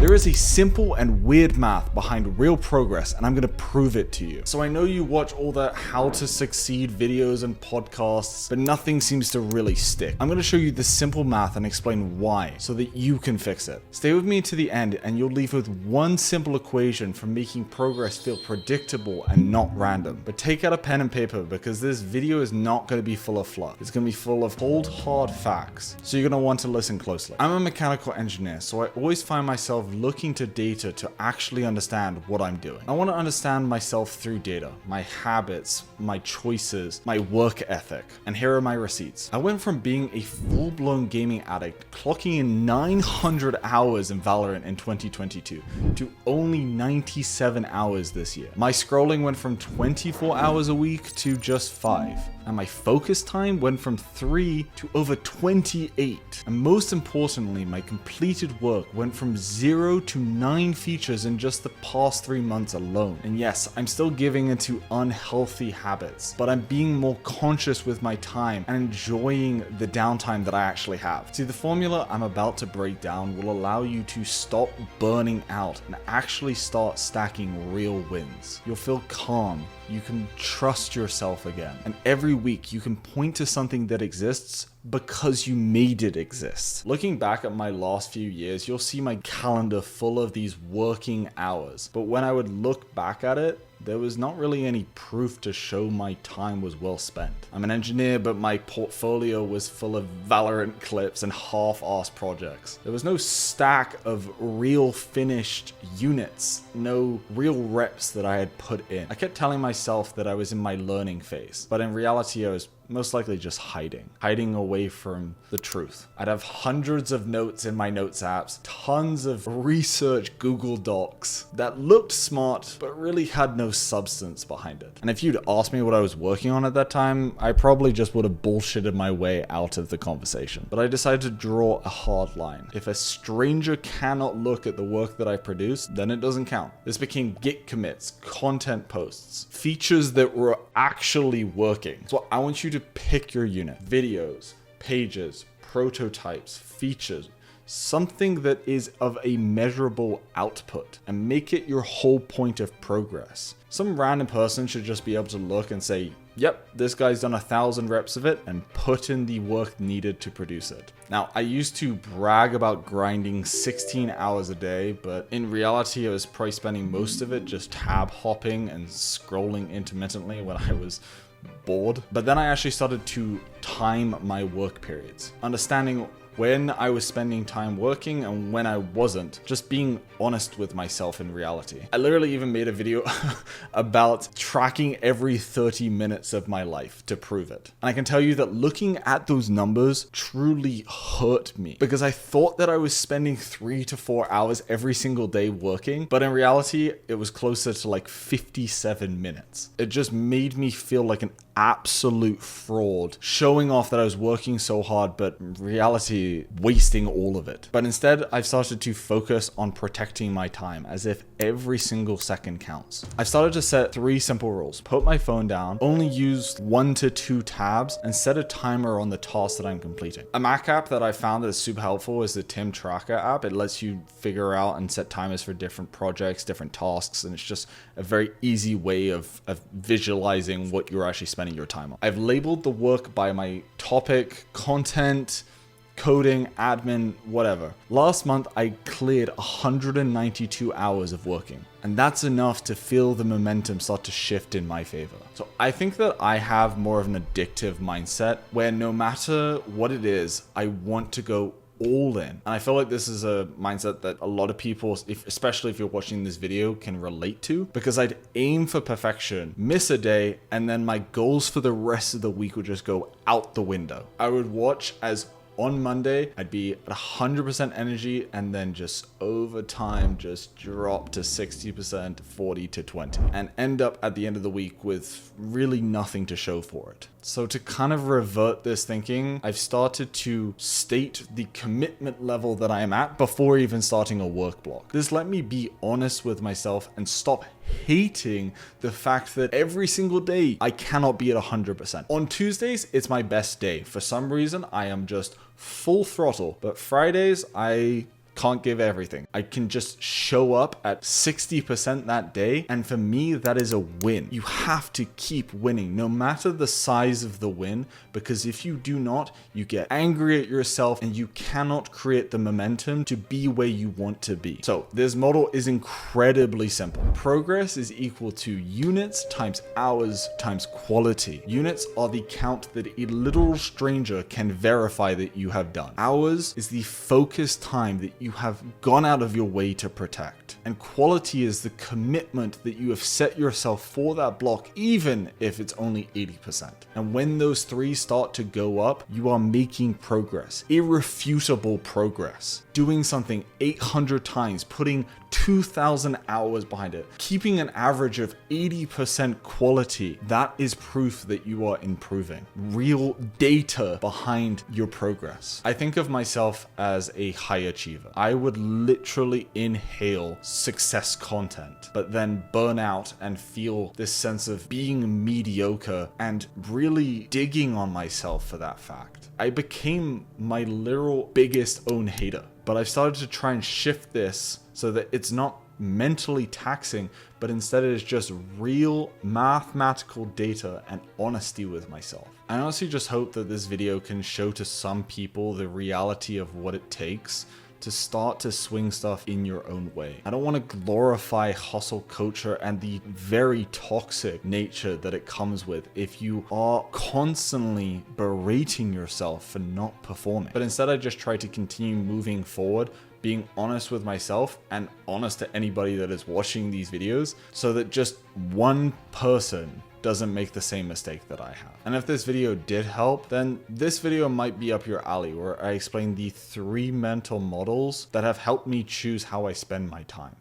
There is a simple and weird math behind real progress, and I'm gonna prove it to you. So I know you watch all the how to succeed videos and podcasts, but nothing seems to really stick. I'm gonna show you the simple math and explain why, so that you can fix it. Stay with me to the end, and you'll leave with one simple equation for making progress feel predictable and not random. But take out a pen and paper, because this video is not gonna be full of fluff. It's gonna be full of cold, hard facts. So you're gonna want to listen closely. I'm a mechanical engineer, so I always find myself looking to data to actually understand what I'm doing. I want to understand myself through data, my habits, my choices, my work ethic, and here are my receipts. I went from being a full-blown gaming addict, clocking in 900 hours in Valorant in 2022, to only 97 hours this year. My scrolling went from 24 hours a week to just 5. And my focus time went from 3 to over 28. And most importantly, my completed work went from 0 to 9 features in just the past 3 months alone. And yes, I'm still giving into unhealthy habits, but I'm being more conscious with my time and enjoying the downtime that I actually have. See, the formula I'm about to break down will allow you to stop burning out and actually start stacking real wins. You'll feel calm. You can trust yourself again. And every week you can point to something that exists because you made it exist. Looking back at my last few years, you'll see my calendar full of these working hours. But when I would look back at it, there was not really any proof to show my time was well spent. I'm an engineer, but my portfolio was full of Valorant clips and half-assed projects. There was no stack of real finished units, no real reps that I had put in. I kept telling myself that I was in my learning phase, but in reality I was most likely just hiding away from the truth. I'd have hundreds of notes in my notes apps, tons of research Google Docs that looked smart, but really had no substance behind it. And if you'd asked me what I was working on at that time, I probably just would have bullshitted my way out of the conversation. But I decided to draw a hard line. If a stranger cannot look at the work that I produced, then it doesn't count. This became Git commits, content posts, features that were actually working. So I want you to pick your unit, videos, pages, prototypes, features, something that is of a measurable output, and make it your whole point of progress. Some random person should just be able to look and say, yep, this guy's done 1,000 reps of it, and put in the work needed to produce it. Now, I used to brag about grinding 16 hours a day, but in reality, I was probably spending most of it just tab hopping and scrolling intermittently when I was bored. But then I actually started to time my work periods, understanding when I was spending time working and when I wasn't, just being honest with myself in reality. I literally even made a video about tracking every 30 minutes of my life to prove it. And I can tell you that looking at those numbers truly hurt me, because I thought that I was spending 3 to 4 hours every single day working, but in reality, it was closer to like 57 minutes. It just made me feel like an absolute fraud, showing off that I was working so hard, but in reality, wasting all of it. But instead, I've started to focus on protecting my time, as if every single second counts. I've started to set 3 simple rules. Put my phone down, only use 1 to 2 tabs, and set a timer on the task that I'm completing. A Mac app that I found that is super helpful is the Tim Tracker app. It lets you figure out and set timers for different projects, different tasks, and it's just a very easy way of visualizing what you're actually spending your time on. I've labeled the work by my topic, content, coding, admin, whatever. Last month, I cleared 192 hours of working, and that's enough to feel the momentum start to shift in my favor. So I think that I have more of an addictive mindset where no matter what it is, I want to go all in. And I feel like this is a mindset that a lot of people, especially if you're watching this video, can relate to, because I'd aim for perfection, miss a day, and then my goals for the rest of the week would just go out the window. I would watch as on Monday, I'd be at 100% energy, and then just over time, just drop to 60%, 40 to 20, and end up at the end of the week with really nothing to show for it. So to kind of revert this thinking, I've started to state the commitment level that I am at before even starting a work block. This let me be honest with myself and stop hating the fact that every single day I cannot be at 100%. On Tuesdays, it's my best day. For some reason, I am just full throttle, but Fridays, I can't give everything. I can just show up at 60% that day, and for me, that is a win. You have to keep winning, no matter the size of the win, because if you do not, you get angry at yourself and you cannot create the momentum to be where you want to be. So this model is incredibly simple. Progress is equal to units times hours times quality. Units are the count that a literal stranger can verify that you have done. Hours is the focused time that you have gone out of your way to protect. And quality is the commitment that you have set yourself for that block, even if it's only 80%. And when those three start to go up, you are making progress, irrefutable progress. Doing something 800 times, putting 2,000 hours behind it, keeping an average of 80% quality, that is proof that you are improving. Real data behind your progress. I think of myself as a high achiever. I would literally inhale success content, but then burn out and feel this sense of being mediocre and really digging on myself for that fact. I became my literal biggest own hater. But I've started to try and shift this so that it's not mentally taxing, but instead it is just real mathematical data and honesty with myself. I honestly just hope that this video can show to some people the reality of what it takes to start to swing stuff in your own way. I don't want to glorify hustle culture and the very toxic nature that it comes with if you are constantly berating yourself for not performing. But instead, I just try to continue moving forward, being honest with myself and honest to anybody that is watching these videos, so that just one person doesn't make the same mistake that I have. And if this video did help, then this video might be up your alley, where I explain the 3 mental models that have helped me choose how I spend my time.